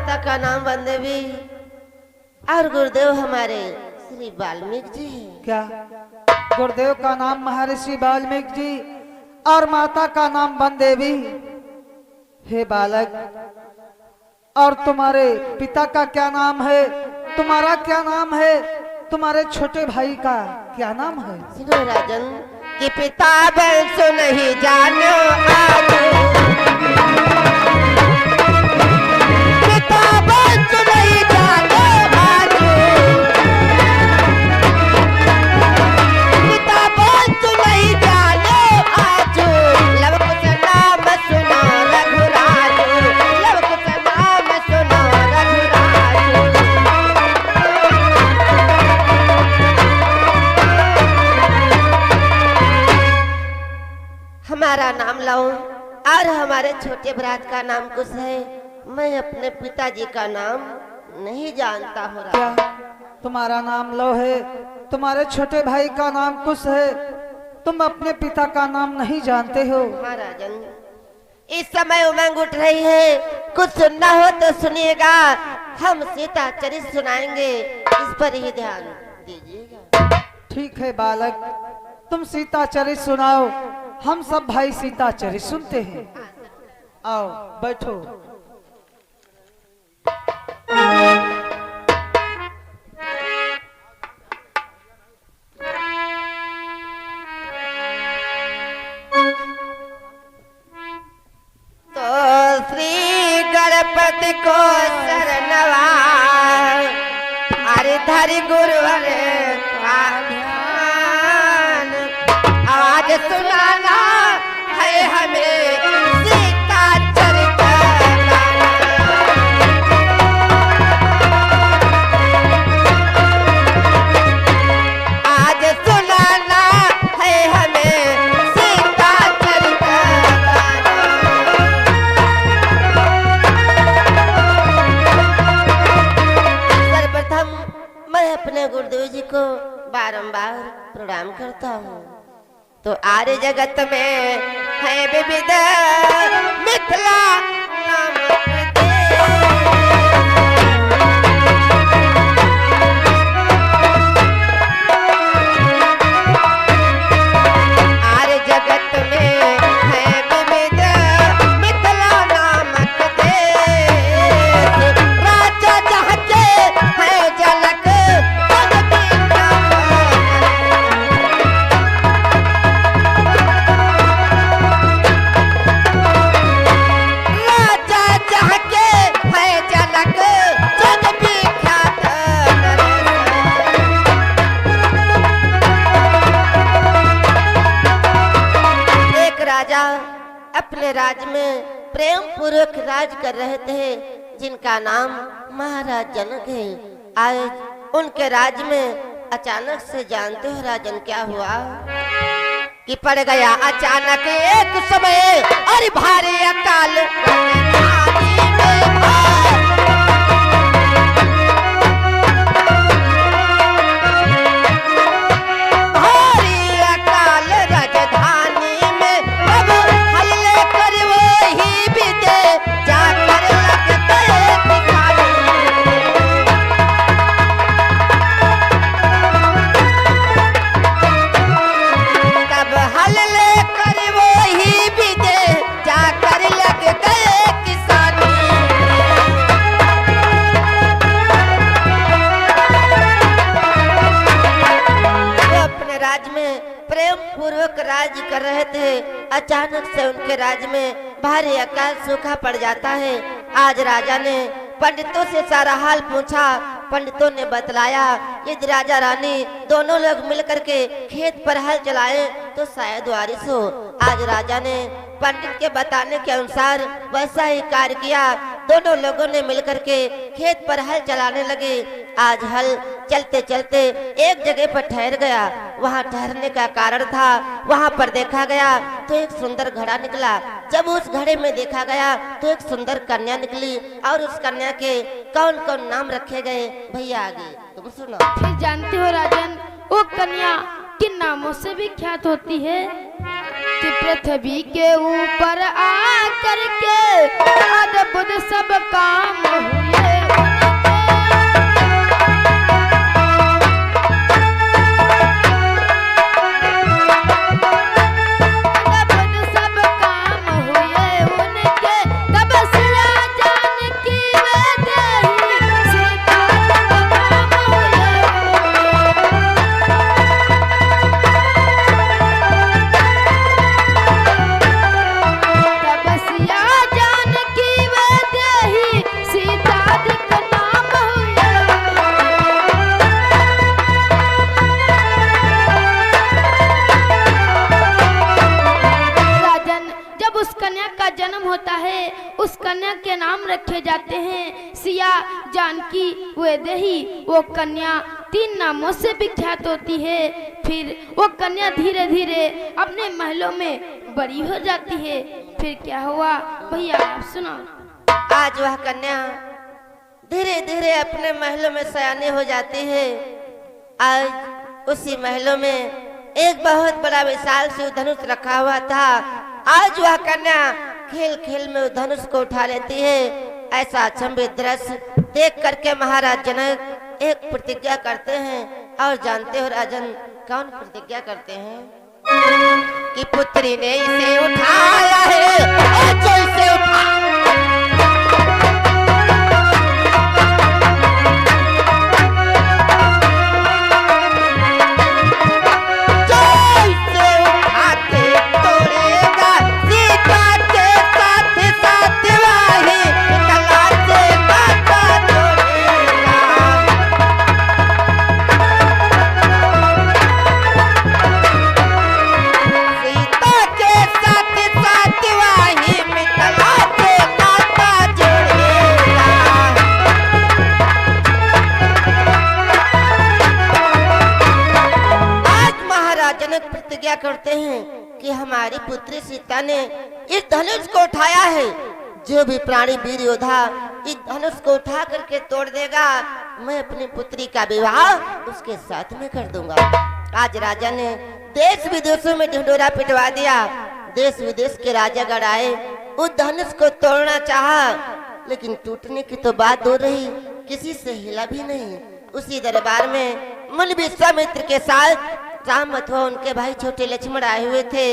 माता का नाम वनदेवी और गुरुदेव हमारे श्री वाल्मीकि जी हैं। क्या गुरुदेव का नाम महर्षि वाल्मीकि जी और माता का नाम वनदेवी? हे बालक, और तुम्हारे पिता का क्या नाम है? तुम्हारा क्या नाम है? तुम्हारे छोटे भाई का क्या नाम है? सुनो राजन कि पिता वंश नहीं जानो आज, पिता वंश नहीं जानो आज, पिता वंश नहीं जानो आज, लव कुछ नाम सुनो रघुराज, लव कुछ नाम सुनो रघुराज। हमारा नाम लो और हमारे छोटे भ्रात का नाम कुछ है। मैं अपने पिताजी का नाम नहीं जानता हूँ। क्या तुम्हारा नाम लो है? तुम्हारे छोटे भाई का नाम कुछ है? तुम अपने पिता का नाम नहीं जानते हो? महाराजन, इस समय उमंग उठ रही है, कुछ सुनना हो तो सुनिएगा। हम सीता चरित सुनाएंगे, इस पर ही ध्यान दीजिएगा। ठीक है बालक, तुम सीता चरित सुनाओ, हम सब भाई सीता चरित सुनते हैं। आओ बैठो। तो श्री गणपति को शरणवा, अरे धरि गुरुवर का ध्यान, आवाज सुनाना है हमें सीता चरित गाना। आज सुनाना है हमें सीता चरित गाना। सर्वप्रथम मैं अपने गुरुदेव जी को बारंबार प्रणाम करता हूँ। तो आर्य जगत में है विविध मिथिला नामक देश। आर्य जगत में है विविध मिथिला नामक देश। राजा जहाँ के है जनक अपने राज में प्रेम पूर्वक राज कर रहे थे, जिनका नाम महाराज जनक है। आज उनके राज में अचानक से जानते हो राजन क्या हुआ? कि पड़ गया अचानक एक समय और भारी अकाल। राज कर रहे थे, अचानक से उनके राज्य में भारी अकाल सूखा पड़ जाता है। आज राजा ने पंडितों से सारा हाल पूछा। पंडितों ने बतलाया यदि राजा रानी दोनों लोग मिलकर के खेत पर हल चलाए तो शायद बारिश हो। आज राजा ने पंडित के बताने के अनुसार वैसा ही कार्य किया। दोनों लोगों ने मिलकर के खेत पर हल चलाने लगे। आज हल चलते चलते एक जगह पर ठहर गया। वहाँ ठहरने का कारण था, वहाँ पर देखा गया तो एक सुंदर घड़ा निकला। जब उस घड़े में देखा गया तो एक सुंदर कन्या निकली और उस कन्या के कौन कौन नाम रखे गए भैया आगे तुम सुनो। फिर जानते हो राजन, वो कन्या किन नामों से विख्यात होती है? कि पृथ्वी के ऊपर आकर के अद्भुत सब काम हुए, लिखे जाते हैं। सिया, जानकी, वैदेही, वो कन्या 3 नामों से विख्यात होती है। फिर वो कन्या धीरे धीरे अपने महलों में बड़ी हो जाती है। फिर क्या हुआ भैया आप सुनाओ। आज वह कन्या धीरे धीरे अपने महलों में सयानी हो जाती है। आज उसी महलों में एक बहुत बड़ा विशाल शिव धनुष रखा हुआ था। आज वह कन्या खेल खेल में उस धनुष को उठा लेती है। ऐसा अचंभित दृश्य देख करके महाराज जनक एक प्रतिज्ञा करते हैं। और जानते हो राजन कौन प्रतिज्ञा करते हैं? कि पुत्री ने इसे उठाया है और जो इसे करते हैं कि हमारी पुत्री सीता ने इस धनुष को उठाया है। जो भी प्राणी वीर योद्धा इस धनुष को उठा करके तोड़ देगा, मैं अपनी पुत्री का विवाह उसके साथ में कर दूंगा। आज राजा ने देश विदेशों में ढिंढोरा पिटवा दिया। देश विदेश के राजागण आए, उस धनुष को तोड़ना चाहा, लेकिन टूटने की तो बात हो रही, किसी से हिला भी नहीं। उसी दरबार में मुनि विश्वामित्र के साथ राम अथवा उनके भाई छोटे लक्ष्मण आए हुए थे।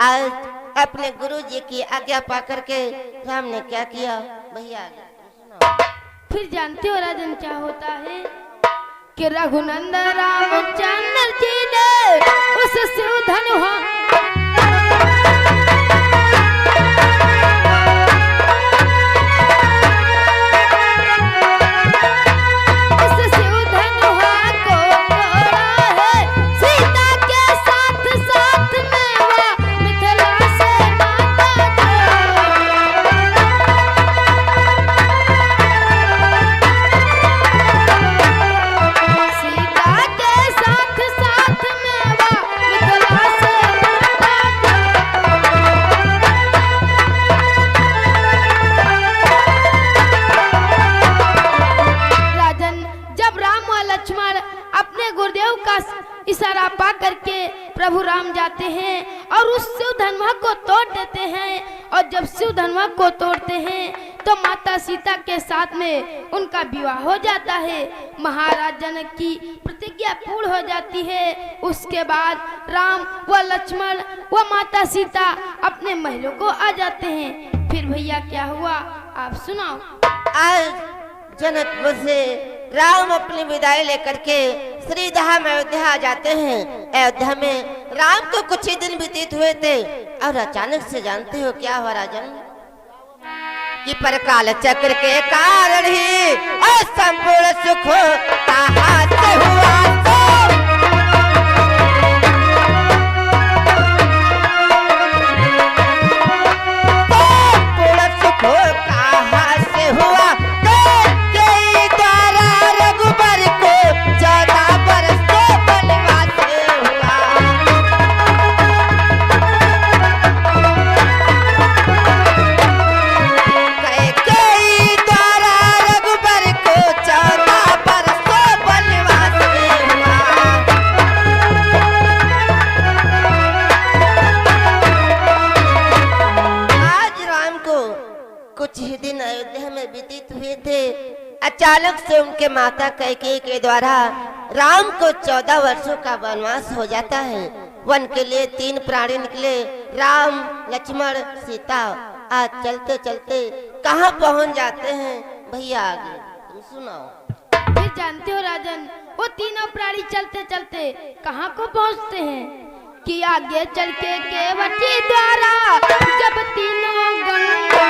आज अपने गुरु जी की आज्ञा पा करके राम ने क्या किया भैया? फिर जानते हो राजन क्या होता है कि रघुनंदन रामचंद्र जी ने उस शिव धनुष इशारा पा करके प्रभु राम जाते हैं और उस शिव धनुष को तोड़ देते हैं। और जब शिव धनुष को तोड़ते हैं तो माता सीता के साथ में उनका विवाह हो जाता है। महाराज जनक की प्रतिज्ञा पूर्ण हो जाती है। उसके बाद राम व लक्ष्मण व माता सीता अपने महलों को आ जाते हैं। फिर भैया क्या हुआ आप सुनाओ। आज जनकपुर से राम अपनी विदाई लेकर के श्रीधाम अयोध्या आ जाते हैं। अयोध्या में राम को कुछ ही दिन व्यतीत हुए थे और अचानक से जानते हो क्या हुआ राजन? कि परकाल चक्र के कारण ही असंपूर्ण सुख कहाँ से हुआ अचानक से उनके माता कैकेयी के द्वारा राम को 14 वर्षों का वनवास हो जाता है। वन के लिए 3 प्राणी निकले, राम, लक्ष्मण, सीता। आज चलते चलते कहाँ पहुँच जाते हैं भैया? आगे तुम सुनाओ। फिर जानते हो राजन, वो तीनों प्राणी चलते चलते कहाँ को पहुँचते हैं कि आगे चल के केवटी द्वारा जब तीनों गंगा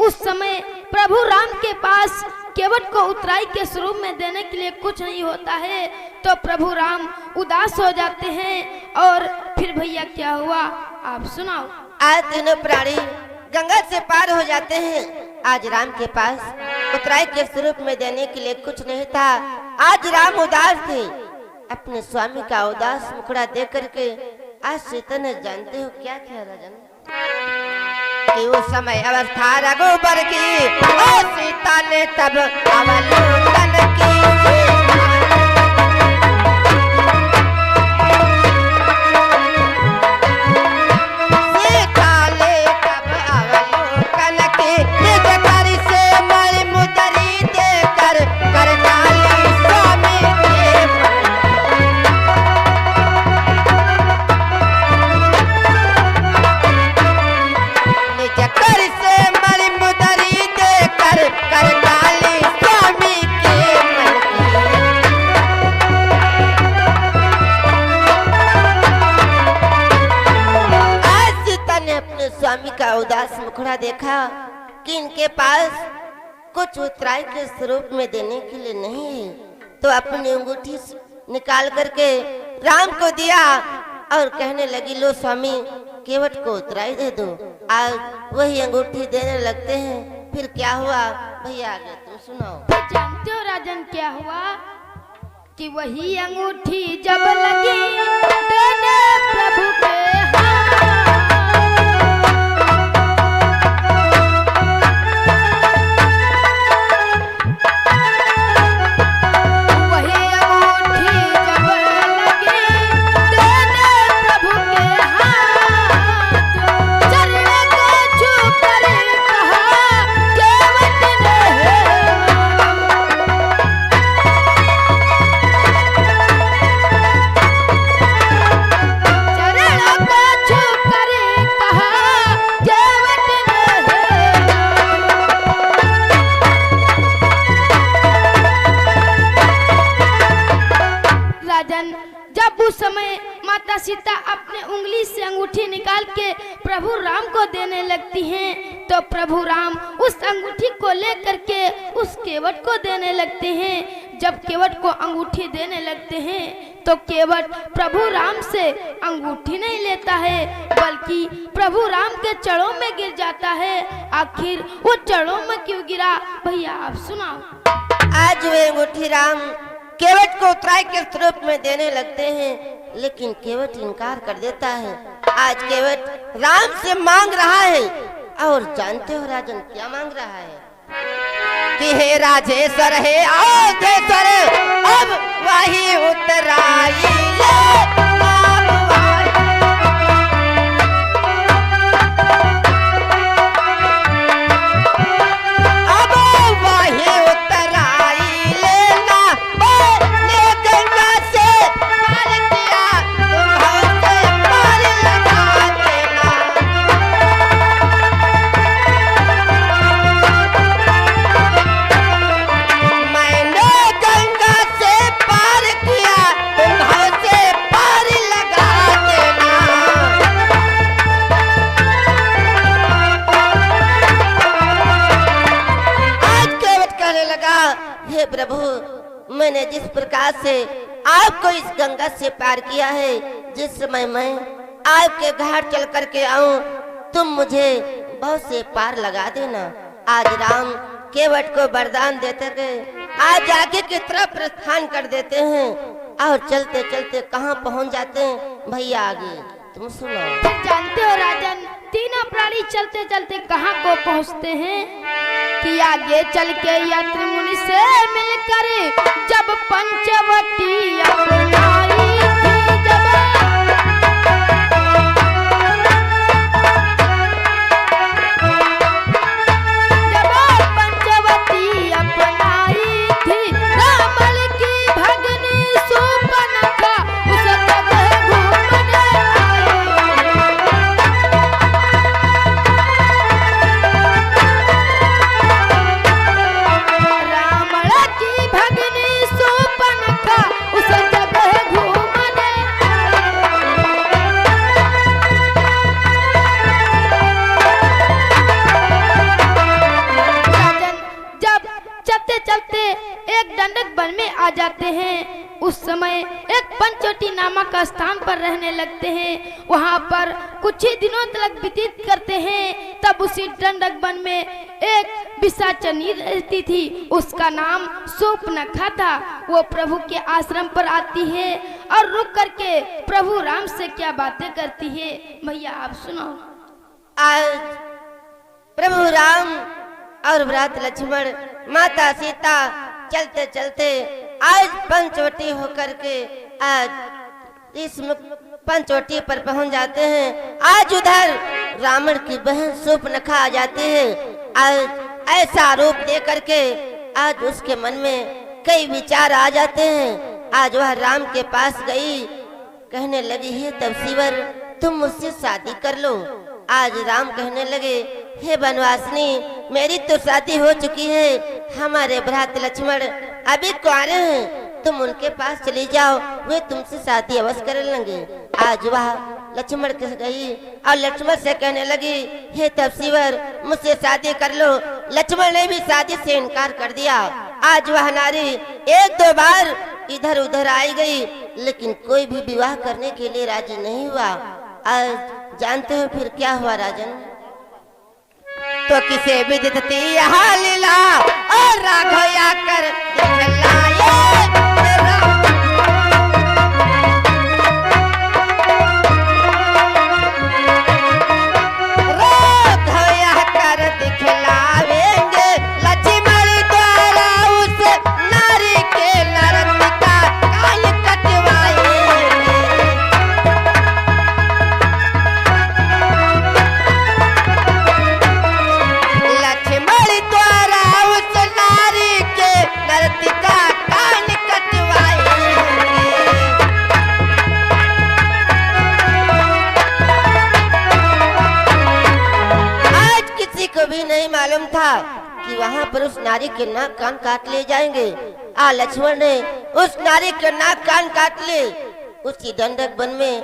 उस समय प्रभु राम के पास केवट को उतराई के स्वरूप में देने के लिए कुछ नहीं होता है, तो प्रभु राम उदास हो जाते हैं। और फिर भैया क्या हुआ आप सुनाओ। आज तीनों प्राणी गंगा से पार हो जाते हैं। आज राम के पास उतराई के स्वरूप में देने के लिए कुछ नहीं था। आज राम उदास थे। अपने स्वामी का उदास मुखड़ा देख करके आज सीता ने, जानते हो क्या किया राजन, कि उस समय अवस्था रघुबर की और सीता ने तब अवलोकन की। स्वामी का उदास मुखड़ा देखा कि इनके पास कुछ उतराई के स्वरूप में देने के लिए नहीं है, तो अपनी अंगूठी निकाल करके राम को दिया और कहने लगी, लो स्वामी केवट को उतराई दे दो। आज वही अंगूठी देने लगते हैं। फिर क्या हुआ भैया आगे तुम सुनाओ। तो जानते हो राजन क्या हुआ, कि वही अंगूठी जब लगी देने प्रभु के सीता अपने उंगली से अंगूठी निकाल के प्रभु राम को देने लगती हैं, तो प्रभु राम उस अंगूठी को लेकर के उस केवट को देने लगते हैं। जब केवट को अंगूठी देने लगते हैं तो केवट प्रभु राम से अंगूठी नहीं लेता है, बल्कि प्रभु राम के चरणों में गिर जाता है। आखिर वो चरणों में क्यों गिरा भैया आप सुनाओ। आज वे अंगूठी राम केवट को उतराई के स्वरूप में देने लगते हैं, लेकिन केवट इनकार कर देता है। आज केवट राम से मांग रहा है, और जानते हो राजन क्या मांग रहा है, कि हे राजेश्वर हे अवधेश्वर अब वही उतराई ले। प्रभु मैंने जिस प्रकार से आपको इस गंगा से पार किया है, जिस समय मैं आपके घाट चल करके आऊं तुम मुझे बहुत से पार लगा देना। आज राम केवट को वरदान देते गए, आज आगे की तरफ प्रस्थान कर देते हैं, और चलते चलते कहाँ पहुँच जाते हैं भैया आगे तुम सुनो। जानते हो राजन तीनों प्राणी चलते चलते कहाँ को पहुँचते हैं, कि आगे चल के यात्री मुनि से मिलकर जब पंचवटी अपनाई थी, जब पंचवटी अपनाई थी रावण की भगनी शूर्पणखा उस जगह घूमने आई। रावण की भगनी शूर्पणखा में आ जाते हैं। उस समय एक पंचवटी नामक स्थान पर रहने लगते हैं। वहाँ पर कुछ ही दिनों तक व्यतीत करते हैं। तब उसी डंडक वन में एक पिशाचनी रहती थी, उसका नाम शूर्पणखा था। वो प्रभु के आश्रम पर आती है और रुक करके प्रभु राम से क्या बातें करती है, भैया आप सुनो। आज प्रभु राम और भ्रात लक्ष्मण, माता सीता चलते चलते आज पंचवटी होकर के आज इस पंचवटी पर पहुंच जाते हैं। आज उधर रावण की बहन शूर्पणखा आ जाती है। आज ऐसा रूप देख करके आज उसके मन में कई विचार आ जाते हैं। आज वह राम के पास गई, कहने लगी है तपसीवर तुम मुझसे शादी कर लो। आज राम कहने लगे हे बनवासनी मेरी तो शादी हो चुकी है, हमारे भ्रात लक्ष्मण अभी कुंवारे हैं, तुम उनके पास चली जाओ, वे तुमसे शादी अवश्य कर लेंगे। आज वह लक्ष्मण के गई और लक्ष्मण से कहने लगी हे तपसीवर मुझसे शादी कर लो। लक्ष्मण ने भी शादी से इनकार कर दिया। आज वह नारी एक दो बार इधर उधर आई गई, लेकिन कोई भी विवाह करने के लिए राजी नहीं हुआ। आज जानते हो फिर क्या हुआ राजन? तो किसे विदितती यह लीला और राघव आकर दिखलाए। नहीं मालूम था कि वहाँ पर उस नारी के नाक कान काट ले जाएंगे। लक्ष्मण ने उस नारी के नाक कान काट ले। उसी डंडक वन में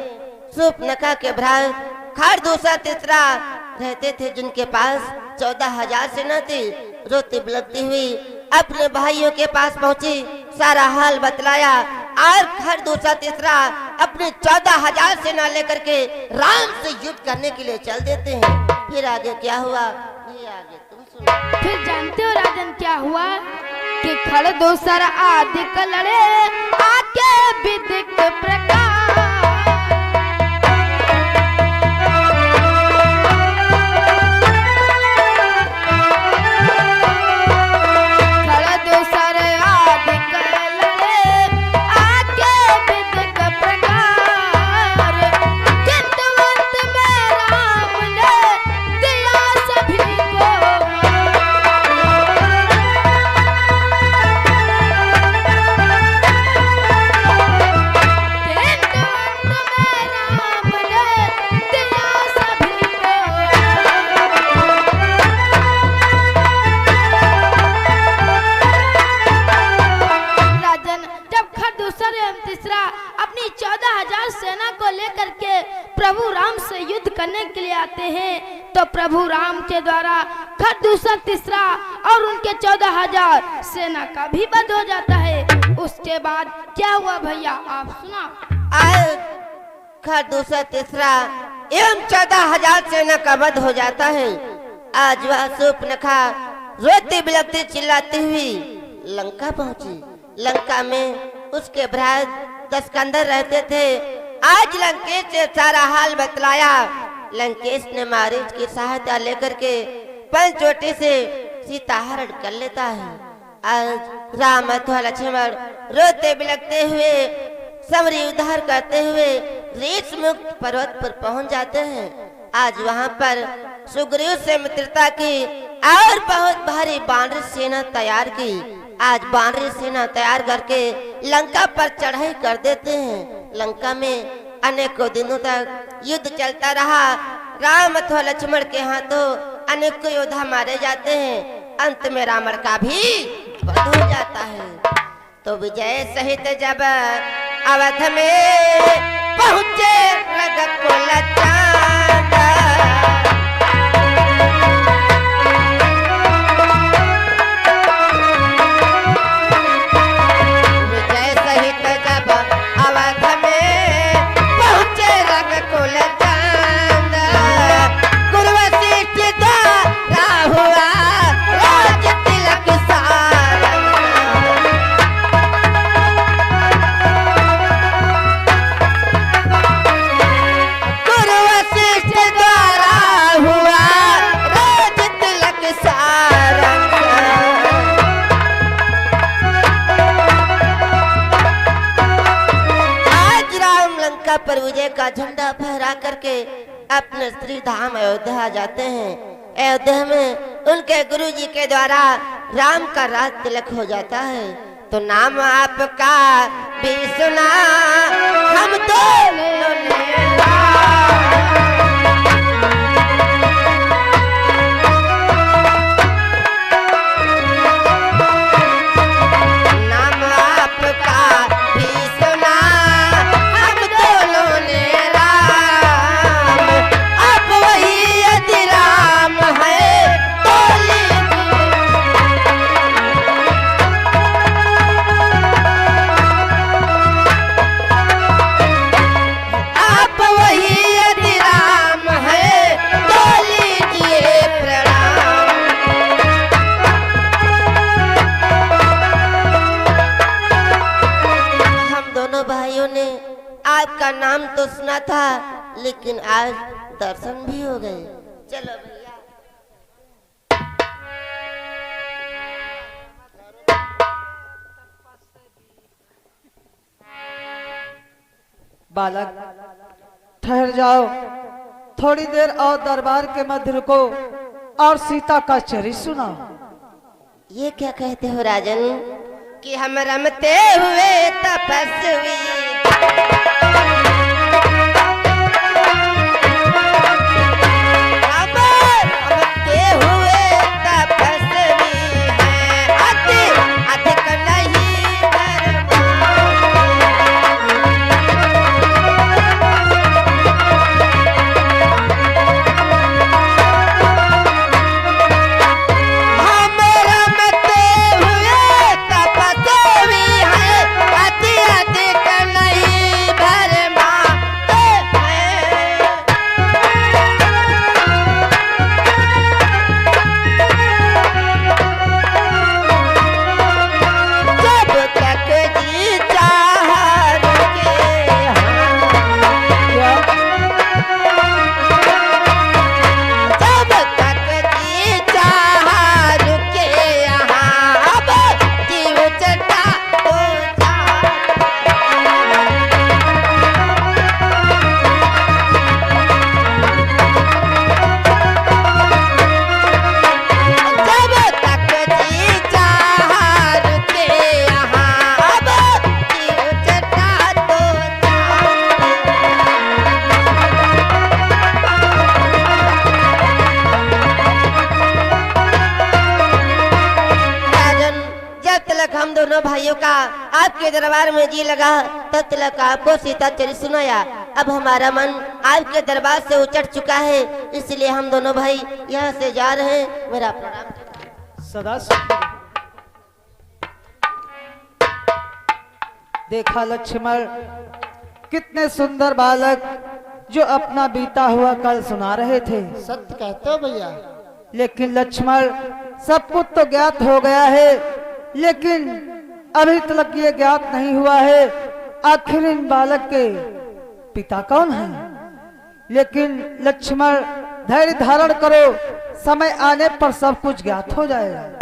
शूर्पणखा के भ्रात खरदूषा तीसरा रहते थे, जिनके पास 14,000 सेना थी। रोती बिलखती हुई अपने भाइयों के पास पहुंची, सारा हाल बतलाया और खरदूषा तीसरा अपने 14,000 सेना लेकर के राम से युद्ध करने के लिए चल देते हैं। फिर आगे क्या हुआ ये आगे तुम सुनो। फिर जानते हो राजन क्या हुआ कि खरदूषा आदि लड़े आके विदित प्रकार। अपनी 14,000 सेना को लेकर के प्रभु राम से युद्ध करने के लिए आते हैं, तो प्रभु राम के द्वारा खरदूषा तीसरा और उनके 14,000 सेना का भी वध हो जाता है। उसके बाद क्या हुआ भैया आप सुना। खरदूषा तीसरा एवं 14,000 सेना का वध हो जाता है। आज वह शूर्पणखा रोती बिलखती चिल्लाती हुई लंका पहुंची। लंका में उसके भ्रात दस्कंदर रहते थे। आज लंकेश से सारा हाल बतलाया। लंकेश ने मारीच की सहायता लेकर के पंचवटी से सीता हरण कर लेता है। आज राम अथवा लक्ष्मण रोते बिलखते हुए समरी उद्धार करते हुए ऋष मुक्त पर्वत पर पहुंच जाते हैं। आज वहां पर सुग्रीव से मित्रता की और बहुत भारी बानर सेना तैयार की। आज बानरी सेना तैयार करके लंका पर चढ़ाई कर देते हैं। लंका में अनेकों दिनों तक युद्ध चलता रहा। राम अथवा लक्ष्मण के हाथों अनेकों योद्धा मारे जाते हैं। अंत में रावण का भी वध हो जाता है। तो विजय सहित जब अवध में पहुंचे रघुकुल चांद, पर विजय का झंडा फहरा करके अपने श्री धाम अयोध्या जाते हैं। अयोध्या में उनके गुरुजी के द्वारा राम का राज तिलक हो जाता है। तो नाम आपका भी सुना हम तो आपका नाम तो सुना था, लेकिन आज दर्शन भी हो गए। चलो भैया। बालक ठहर जाओ, थोड़ी देर और दरबार के मध्य रुको और सीता का चरित्र सुनाओ। ये क्या कहते हो राजन कि हम रमते हुए तपस्वी हम दोनों भाइयों का आपके दरबार में जी लगा, तब तक आपको सीता चरित्र सुनाया। अब हमारा मन आपके दरबार से उचट चुका है, इसलिए हम दोनों भाई यहाँ से जा रहे हैं। मेरा प्रणाम। सदा देखा लक्ष्मण, कितने सुंदर बालक जो अपना बीता हुआ कल सुना रहे थे। सत्य कहते हो भैया। लेकिन लक्ष्मण, सब कुछ तो ज्ञात हो गया है, लेकिन अभी तक ये ज्ञात नहीं हुआ है आखिर इन बालक के पिता कौन हैं। लेकिन लक्ष्मण, धैर्य धारण करो, समय आने पर सब कुछ ज्ञात हो जाएगा।